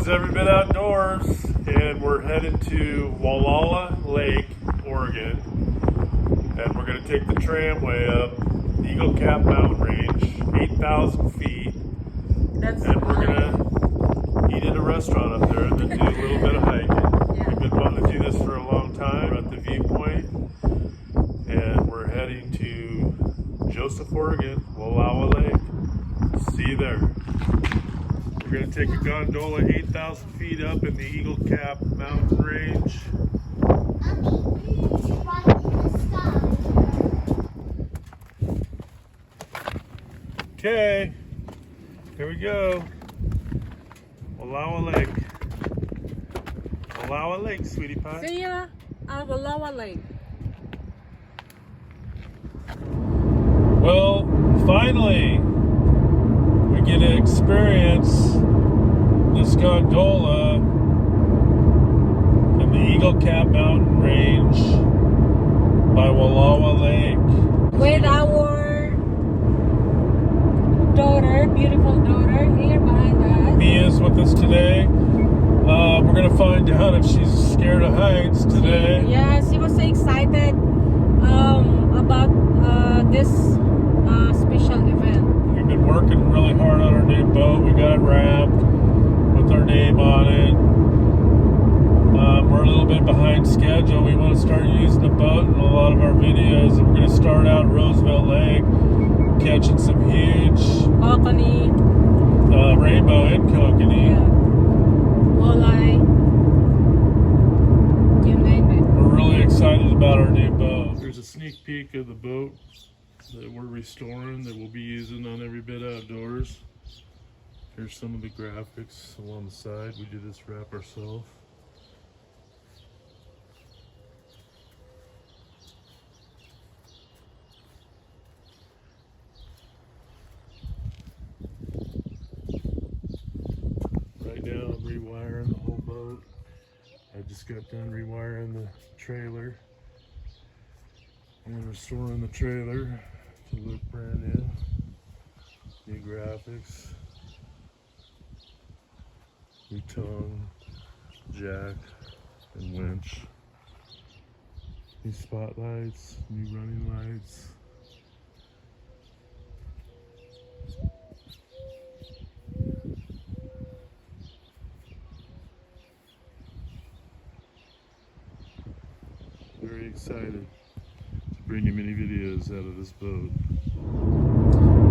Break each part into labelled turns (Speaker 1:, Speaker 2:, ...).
Speaker 1: every bit outdoors, and we're headed to Wallowa Lake, Oregon, and we're going to take the tramway up Eagle Cap Mountain Range, 8,000 feet, and we're going to eat at a restaurant up there and then do a little bit of hiking. We've been wanting to do this for a long time. We're at the viewpoint, and we're heading to Joseph, Oregon, Wallowa Lake. See you there. We're going to take a gondola 8,000 feet up in the Eagle Cap Mountain Range. Okay, here we go. Wallowa Lake. Wallowa Lake, sweetie pie.
Speaker 2: See ya at Wallowa Lake.
Speaker 1: Well, finally, we get to experience this gondola in the Eagle Cap Mountain Range by Wallowa Lake.
Speaker 2: With our daughter, beautiful daughter, here behind us.
Speaker 1: Mia's with us today. We're going to find out if she's scared of heights today.
Speaker 2: Yeah, she was so excited about this special event.
Speaker 1: We've been working really hard on our new boat. We got it wrapped with our name on it. We're a little bit behind schedule. We want to start using the boat in a lot of our videos. And we're going to start out at Roosevelt Lake, catching some huge
Speaker 2: Kokanee,
Speaker 1: rainbow and kokanee.
Speaker 2: yeah, walleye, you name it.
Speaker 1: We're really excited about our new boat. Here's a sneak peek of the boat that we're restoring that we'll be using on Every Bit Outdoors. Here's some of the graphics along the side. We did this wrap ourselves. Right now I'm rewiring the whole boat. I just got done rewiring the trailer and restoring the trailer to look brand new. New graphics, new tongue, jack, and winch. New spotlights, new running lights. Very excited to bring you many videos out of this boat.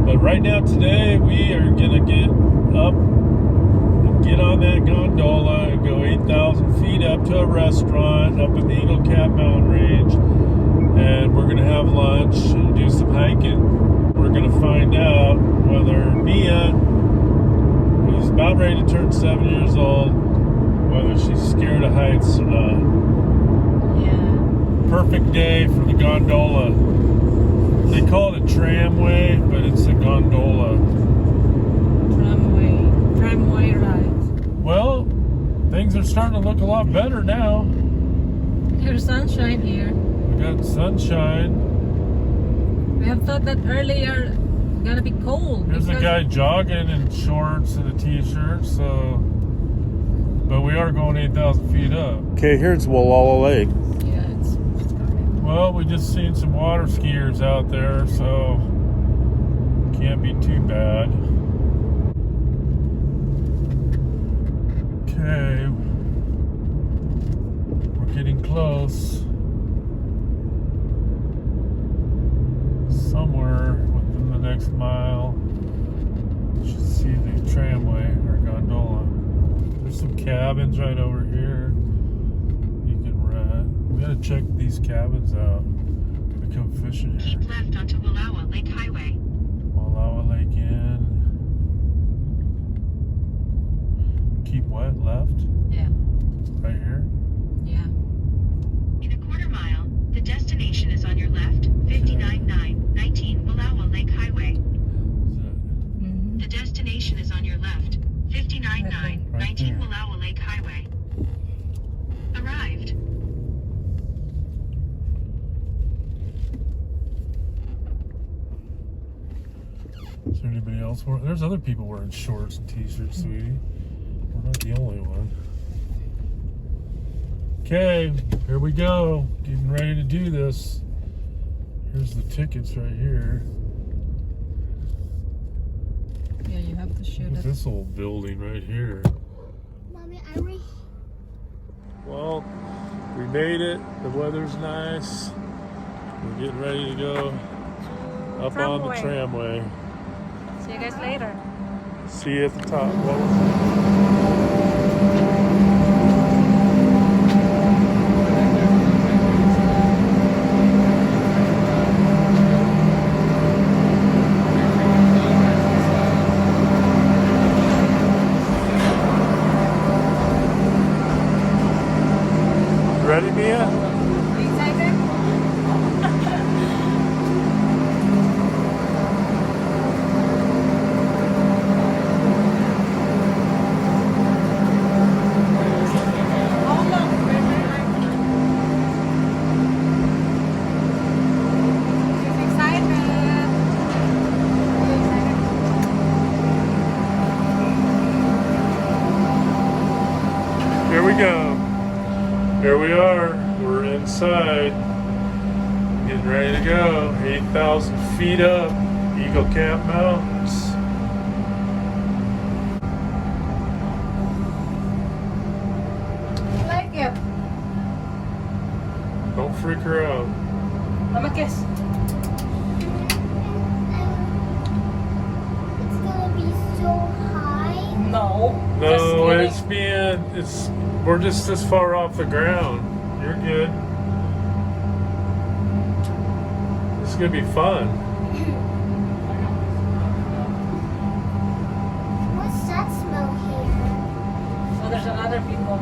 Speaker 1: But right now today we are gonna get up and get on that gondola and go 8,000 feet up to a restaurant up in the Eagle Cap Mountain Range, and we're gonna have lunch and do some hiking. We're gonna find out whether Mia, who's about ready to turn 7 years old, whether she's scared of heights or not. Perfect day for the gondola. They call it a tramway, but it's a gondola.
Speaker 2: Tramway ride.
Speaker 1: Well, things are starting to look a lot better now.
Speaker 2: Here's sunshine here.
Speaker 1: We got sunshine.
Speaker 2: We have thought that earlier gonna be cold.
Speaker 1: There's a guy jogging in shorts and a t-shirt, so. But we are going 8,000 feet up. Okay, here's Wallowa Lake.
Speaker 2: Yeah, it's
Speaker 1: Well, we just seen some water skiers out there, so can't be too bad. Okay, we're getting close. Somewhere within the next mile, you should see the tramway or gondola. There's some cabins right over here you can rent. We gotta check these cabins out. We come fishing here.
Speaker 3: Keep left onto Wallowa Lake Highway.
Speaker 1: Wallowa Lake Inn. Keep what? Left?
Speaker 2: yeah,
Speaker 1: Right here?
Speaker 2: yeah.
Speaker 3: In a quarter mile, the destination is on your left, 59-9-19 Wallowa Lake Highway.
Speaker 1: Is that
Speaker 2: Mm-hmm.
Speaker 3: The destination is on your left, 59-9-19
Speaker 1: Right there.
Speaker 3: Wallowa Lake Highway. Arrived.
Speaker 1: Is there anybody else? There's other people wearing shorts and t-shirts, sweetie. We're Not the only one. Okay, here we go. Getting ready to do this. Here's the tickets right here.
Speaker 2: Yeah, you have to shoot
Speaker 1: Look at
Speaker 2: it.
Speaker 1: this old building right here.
Speaker 4: Mommy, I wish.
Speaker 1: Well, we made it. The weather's nice. We're getting ready to go up on the tramway.
Speaker 2: See you guys later.
Speaker 1: See you at the top. What was it? Ready, Mia?
Speaker 2: Are you excited?
Speaker 1: Here we go. Here we are. We're inside. Getting ready to go. 8,000 feet up. Eagle Cap Mountains.
Speaker 2: I like it.
Speaker 1: Don't freak her out.
Speaker 2: I'm a kiss.
Speaker 4: It's gonna be so high.
Speaker 2: No.
Speaker 1: No,
Speaker 2: just kidding.
Speaker 1: we're just this far off the ground. You're good. This is gonna be fun.
Speaker 4: What's that smell here?
Speaker 2: So there's other people.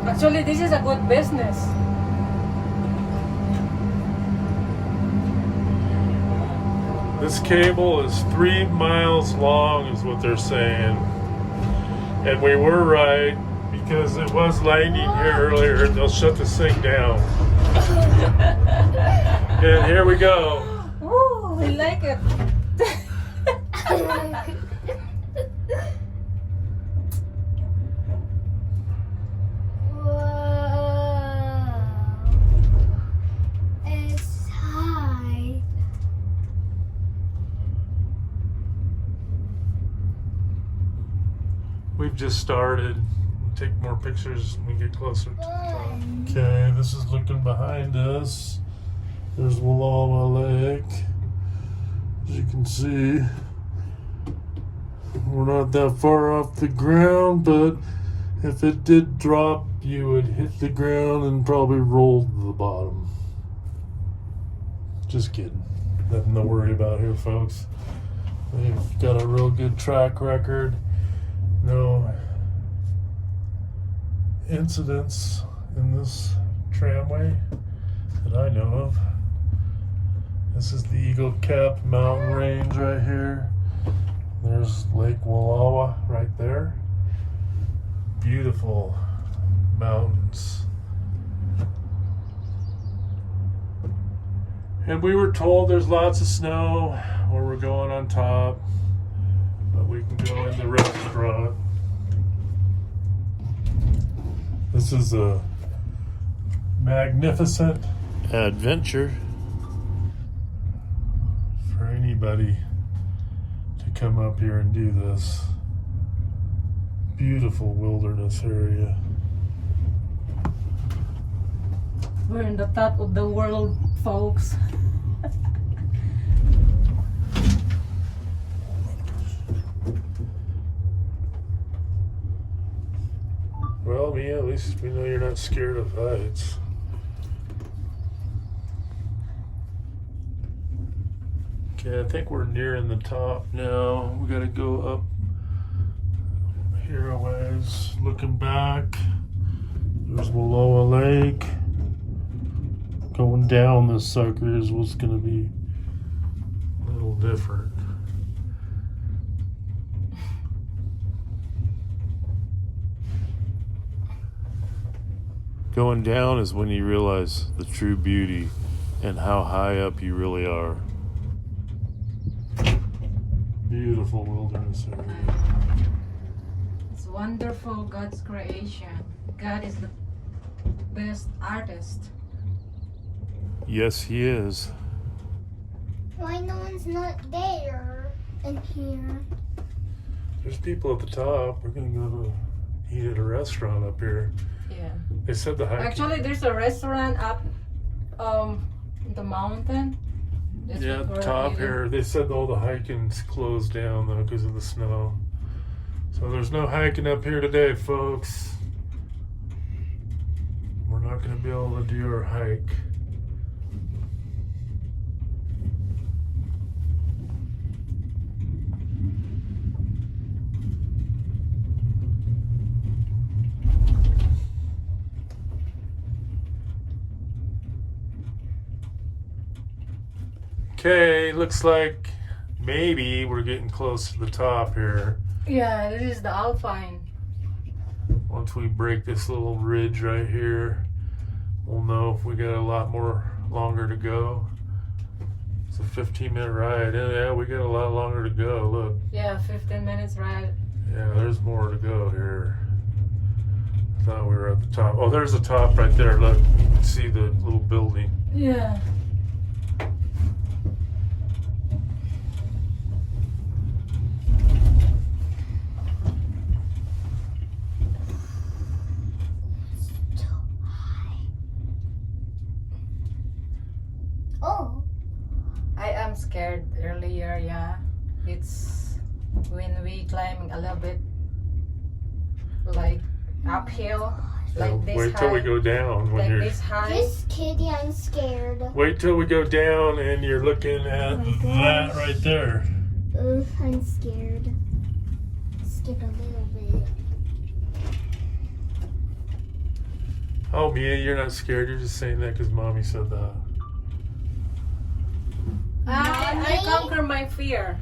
Speaker 2: Actually, this is a good business.
Speaker 1: This cable is 3 miles long, is what they're saying. And we were right, because it was lightning here earlier. They'll shut this thing down. And here we go.
Speaker 2: Ooh, I like it.
Speaker 4: Whoa. It's high.
Speaker 1: We've just started. We'll take more pictures when we get closer to the top. Okay, this is looking behind us. There's Wallowa Lake. As you can see, we're not that far off the ground, but if it did drop, you would hit the ground and probably roll to the bottom. Just kidding. Nothing to worry about here, folks. We've got a real good track record. No incidents in this tramway that I know of. This is the Eagle Cap mountain range right here. There's Lake Wallowa right there. Beautiful mountains. And we were told there's lots of snow where we're going on top, but we can go in the restaurant. This is a magnificent adventure for anybody to come up here and do this. Beautiful wilderness area.
Speaker 2: We're in the top of the world, folks.
Speaker 1: Well, Mia, at least we know you're not scared of heights. Okay, I think we're nearing the top now. We gotta go up here a ways. Looking back, there's Wallowa Lake. Going down this sucker is what's gonna be a little different. Going down is when you realize the true beauty and how high up you really are. Beautiful wilderness area.
Speaker 2: It's wonderful God's creation. God is the best artist.
Speaker 1: Yes, he is.
Speaker 4: Why no one's not there in here?
Speaker 1: There's people at the top. We're gonna go to eat at a restaurant up here.
Speaker 2: Yeah.
Speaker 1: They said the hiking.
Speaker 2: Actually, there's a restaurant up the mountain. That's
Speaker 1: Yeah,
Speaker 2: what
Speaker 1: at the
Speaker 2: we're
Speaker 1: top
Speaker 2: eating.
Speaker 1: here. They said all the hiking's closed down though because of the snow. So there's no hiking up here today, folks. We're not gonna be able to do our hike. Okay, looks like maybe we're getting close to the top here.
Speaker 2: Yeah, this is the Alpine.
Speaker 1: Once we break this little ridge right here, we'll know if we got a lot more longer to go. It's a 15-minute ride. Yeah, we got a lot longer to go. Look.
Speaker 2: Yeah, 15 minutes ride.
Speaker 1: Yeah, there's more to go here. I thought we were at the top. Oh, there's the top right there. Look, you can see the little building.
Speaker 2: Yeah.
Speaker 4: Oh,
Speaker 2: I am scared earlier, yeah. It's when we climbing a little bit like uphill, like this
Speaker 1: Wait
Speaker 2: high.
Speaker 1: till we go down when
Speaker 2: like
Speaker 1: you're.
Speaker 2: this high.
Speaker 4: just kidding, I'm scared.
Speaker 1: Wait till we go down and you're looking at
Speaker 4: Oh my
Speaker 1: that
Speaker 4: gosh.
Speaker 1: right there.
Speaker 4: Ugh, I'm scared. Scared a little bit.
Speaker 1: Oh, Mia, you're not scared. You're just saying that because Mommy said that.
Speaker 2: I
Speaker 4: Mommy?
Speaker 2: conquer my fear.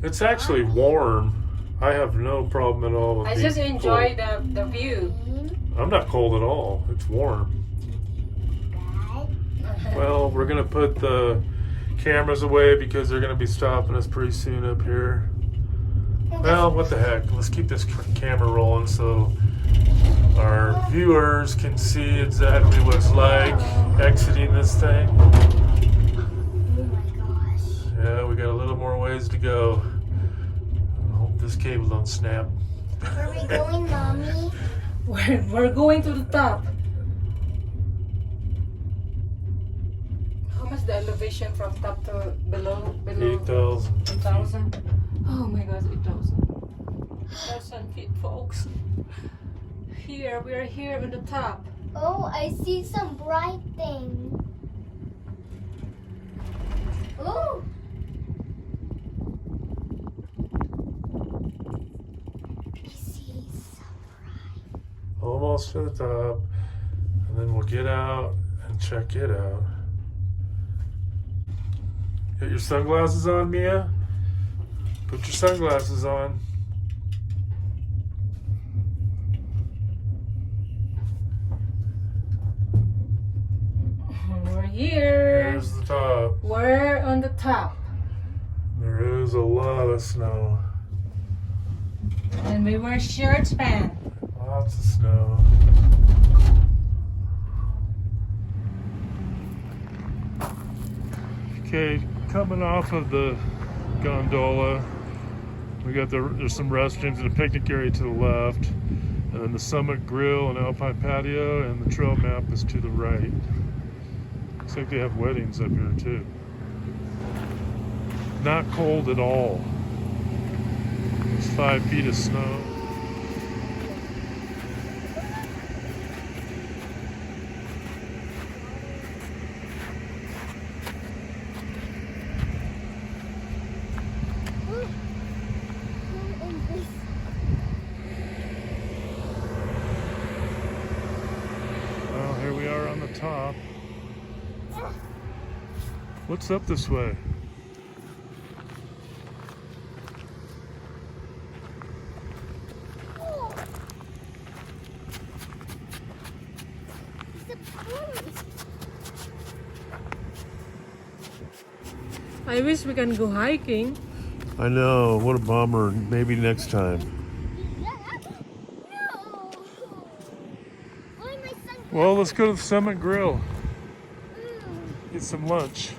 Speaker 1: It's actually warm. I have no problem at all with
Speaker 2: I
Speaker 1: being
Speaker 2: just enjoy
Speaker 1: cold.
Speaker 2: the view.
Speaker 1: I'm not cold at all. It's warm. Well, we're going to put the cameras away because they're going to be stopping us pretty soon up here. Well, what the heck. Let's keep this camera rolling so our viewers can see exactly what it's like exiting this thing.
Speaker 4: Oh my gosh.
Speaker 1: Yeah, we got a little more ways to go. I hope this cable don't snap.
Speaker 4: Where are we going, Mommy?
Speaker 2: We're going to the top. How much the elevation from top to below?
Speaker 1: 8,000.
Speaker 2: 8,000? Oh my gosh, 8,000. 8,000 feet, folks. Here, we are here on the top.
Speaker 4: Oh, I see some bright thing. Oh, I see some bright.
Speaker 1: Almost to the top. And then we'll get out and check it out. Get your sunglasses on, Mia? Put your sunglasses on.
Speaker 2: We're here.
Speaker 1: Here's the top.
Speaker 2: We're on the top.
Speaker 1: There is a lot of snow.
Speaker 2: And we wear shorts, pants.
Speaker 1: Lots of snow. Okay, coming off of the gondola, we got there's some restrooms and a picnic area to the left, and then the Summit Grill and Alpine Patio, and the trail map is to the right. Looks like they have weddings up here too. Not cold at all. It's 5 feet of snow. Well, here we are on the top. What's up this way?
Speaker 2: I wish we can go hiking.
Speaker 1: I know, what a bummer. Maybe next time. Well, let's go to the Summit Grill. Get some lunch.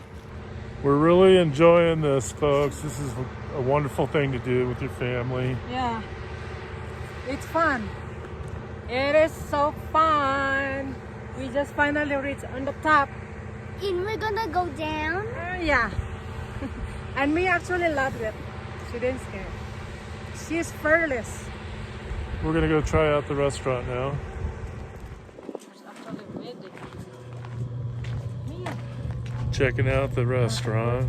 Speaker 1: We're really enjoying this, folks. This is a wonderful thing to do with your family.
Speaker 2: Yeah, it's fun. It is so fun. We just finally reached on the top.
Speaker 4: And we're gonna go down.
Speaker 2: Yeah. And me actually loved it. She didn't scare. She's fearless.
Speaker 1: We're gonna go try out the restaurant now.
Speaker 2: It's actually ready. Mia.
Speaker 1: Checking out the restaurant.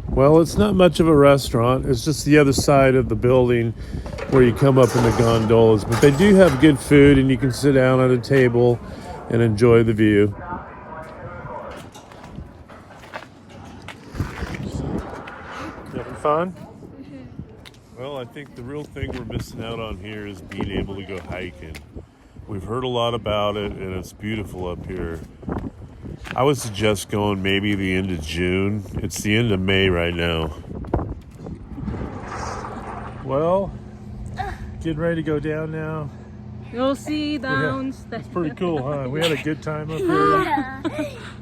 Speaker 1: Well, it's not much of a restaurant. It's just the other side of the building where you come up in the gondolas. But they do have good food, and you can sit down at a table and enjoy the view. You having fun? Well, I think the real thing we're missing out on here is being able to go hiking. We've heard a lot about it, and it's beautiful up here. I would suggest going maybe the end of June. It's the end of May right now. Well, getting ready to go down now.
Speaker 2: You'll see down.
Speaker 1: It's pretty cool, huh? We had a good time up here.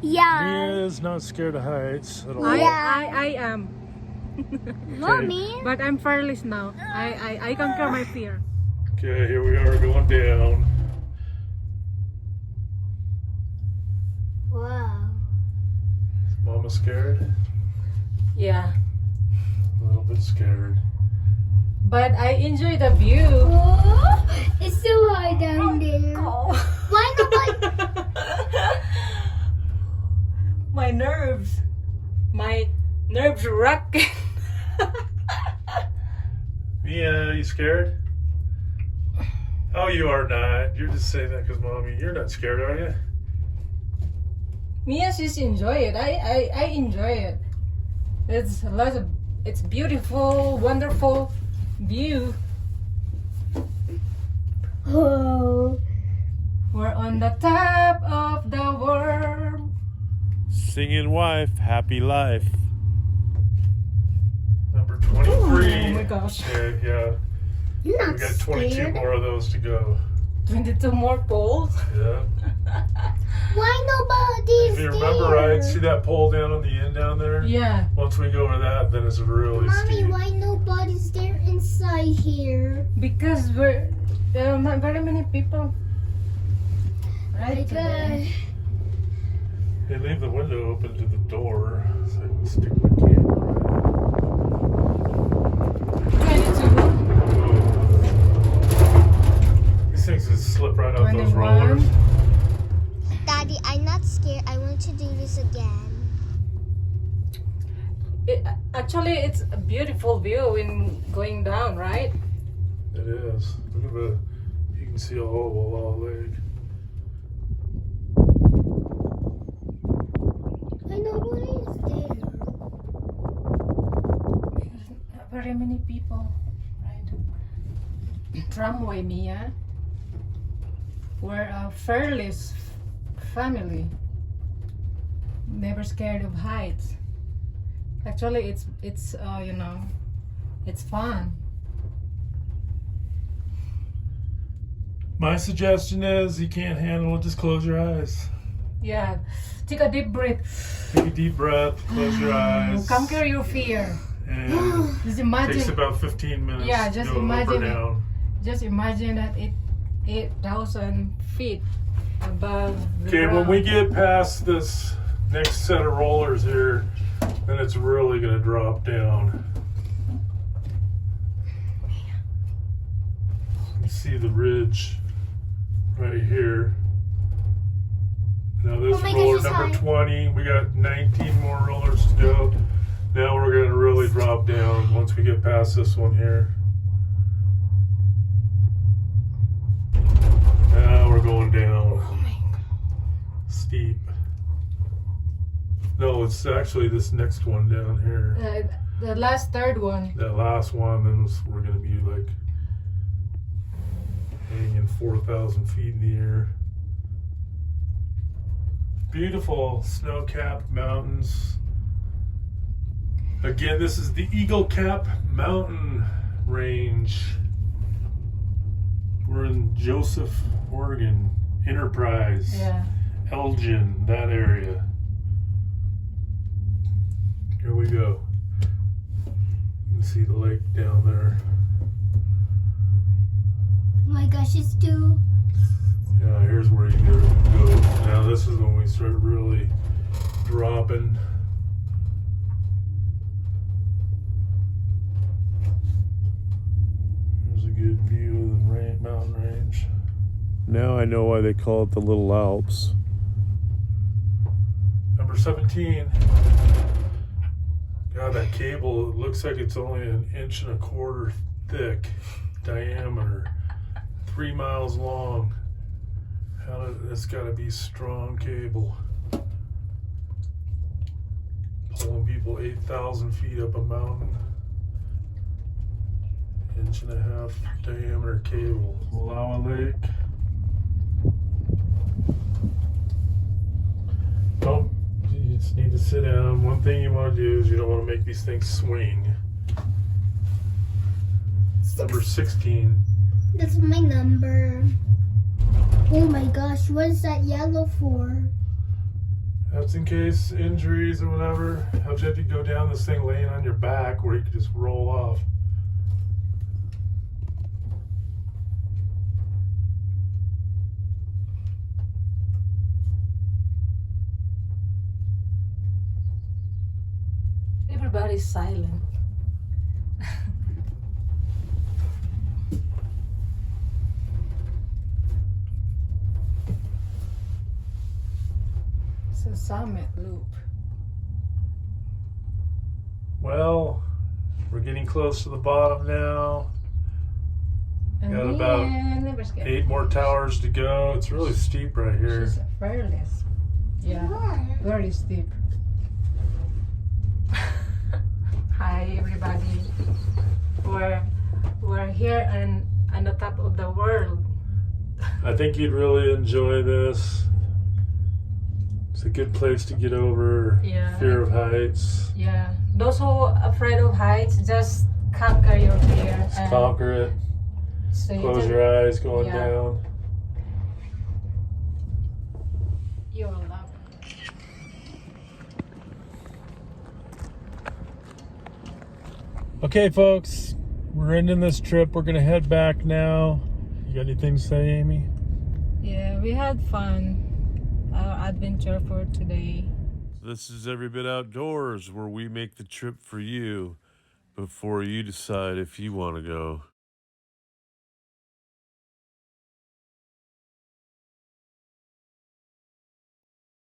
Speaker 4: Yeah.
Speaker 1: Mia is not scared of heights at all.
Speaker 2: I am.
Speaker 4: Mommy.
Speaker 2: But I'm fearless now. I conquer my fear.
Speaker 1: Okay, here we are going down.
Speaker 4: Wow.
Speaker 1: Is Mama scared?
Speaker 2: Yeah.
Speaker 1: A little bit scared.
Speaker 2: But I enjoy the view.
Speaker 4: Oh, it's so high down there. Why nobody?
Speaker 2: My nerves rocking.
Speaker 1: Mia, you scared? Oh, you are not. You're just saying that because Mommy, you're not scared, are you?
Speaker 2: Mia, she's enjoy it. I enjoy it. It's beautiful, wonderful view.
Speaker 4: Oh.
Speaker 2: We're on the top of the world.
Speaker 1: Singing wife, happy life. Number 23.
Speaker 2: Oh my gosh.
Speaker 1: Okay, yeah.
Speaker 4: You're not
Speaker 1: We got 22
Speaker 4: scared.
Speaker 1: more of those to go.
Speaker 2: 22 more poles.
Speaker 1: Yeah.
Speaker 4: Why nobody's
Speaker 1: If you remember right, see that pole down on the end down there?
Speaker 2: Yeah.
Speaker 1: Once we go over that, then it's really
Speaker 4: Mommy,
Speaker 1: steep.
Speaker 4: why nobody's there inside here?
Speaker 2: Because there are not very many people. Right today.
Speaker 1: Hey, leave the window open to the door so I can stick my camera.
Speaker 2: 22.
Speaker 1: These things just slip right off those
Speaker 2: 21.
Speaker 1: rollers.
Speaker 4: Daddy, I'm not scared. I want to do this again.
Speaker 2: Actually, it's a beautiful view in going down, right?
Speaker 1: It is. Look at the, you can see all of Wallowa Lake.
Speaker 4: Why nobody's there?
Speaker 2: Not very many people. Right. Tramway, Mia. We're a fearless family. Never scared of heights. Actually, it's you know, it's fun.
Speaker 1: My suggestion is, you can't handle it, just close your eyes.
Speaker 2: Yeah. Take a deep breath.
Speaker 1: Take a deep breath, close your eyes.
Speaker 2: Conquer your fear.
Speaker 1: And
Speaker 2: Just
Speaker 1: it
Speaker 2: imagine.
Speaker 1: takes about 15 minutes
Speaker 2: Yeah,
Speaker 1: to
Speaker 2: just
Speaker 1: go
Speaker 2: imagine
Speaker 1: up or
Speaker 2: it.
Speaker 1: down.
Speaker 2: Just imagine that 8,000 feet above the
Speaker 1: Okay, when
Speaker 2: ground.
Speaker 1: we get past this next set of rollers here, then it's really going to drop down. You see the ridge right here. Now this
Speaker 4: Oh my
Speaker 1: roller
Speaker 4: gosh, it's
Speaker 1: number
Speaker 4: high.
Speaker 1: 20, we got 19 more rollers to go. Now we're going to really drop down once we get past this one here. Now we're going down.
Speaker 2: Oh my God.
Speaker 1: Steep. No, it's actually this next one down here.
Speaker 2: The last third one.
Speaker 1: That last one, then we're going to be like hanging 4,000 feet in the air. Beautiful snow-capped mountains. Again, this is the Eagle Cap Mountain Range. We're in Joseph, Oregon. Enterprise.
Speaker 2: Yeah.
Speaker 1: Elgin, that area. Here we go. You can see the lake down there.
Speaker 4: Oh my gosh, it's too.
Speaker 1: Yeah, here's where you go. Now this is when we start really dropping. There's a good view of the mountain range. Now I know why they call it the Little Alps. Number 17. God, that cable, it looks like it's only 1.25 inches thick diameter, 3 miles long. That's got to be strong cable. Pulling people 8,000 feet up a mountain. 1.5 inch diameter cable. Wallowa Lake. Oh, you just need to sit down. One thing you want to do is you don't want to make these things swing. Number 16.
Speaker 4: That's my number. Oh my gosh, what is that yellow for?
Speaker 1: That's in case injuries or whatever. How'd you have to go down this thing laying on your back where you could just roll off?
Speaker 2: Everybody's silent. It's a summit loop.
Speaker 1: Well, we're getting close to the bottom now.
Speaker 2: And
Speaker 1: Got about
Speaker 2: never scared.
Speaker 1: 8 more towers to go. It's really steep right here.
Speaker 2: She's fearless. Yeah, very steep. Hi everybody. We're here on the top of the world.
Speaker 1: I think you'd really enjoy this. It's a good place to get over fear of heights.
Speaker 2: Yeah. Those who are afraid of heights, just conquer your fear.
Speaker 1: Just conquer it.
Speaker 2: So you
Speaker 1: Close
Speaker 2: can-
Speaker 1: your eyes going
Speaker 2: yeah.
Speaker 1: down.
Speaker 2: You will love it.
Speaker 1: Okay, folks, we're ending this trip. We're gonna head back now. You got anything to say, Amy?
Speaker 2: Yeah, we had fun. Our adventure for today.
Speaker 1: This is Every Bit Outdoors, where we make the trip for you before you decide if you want to go.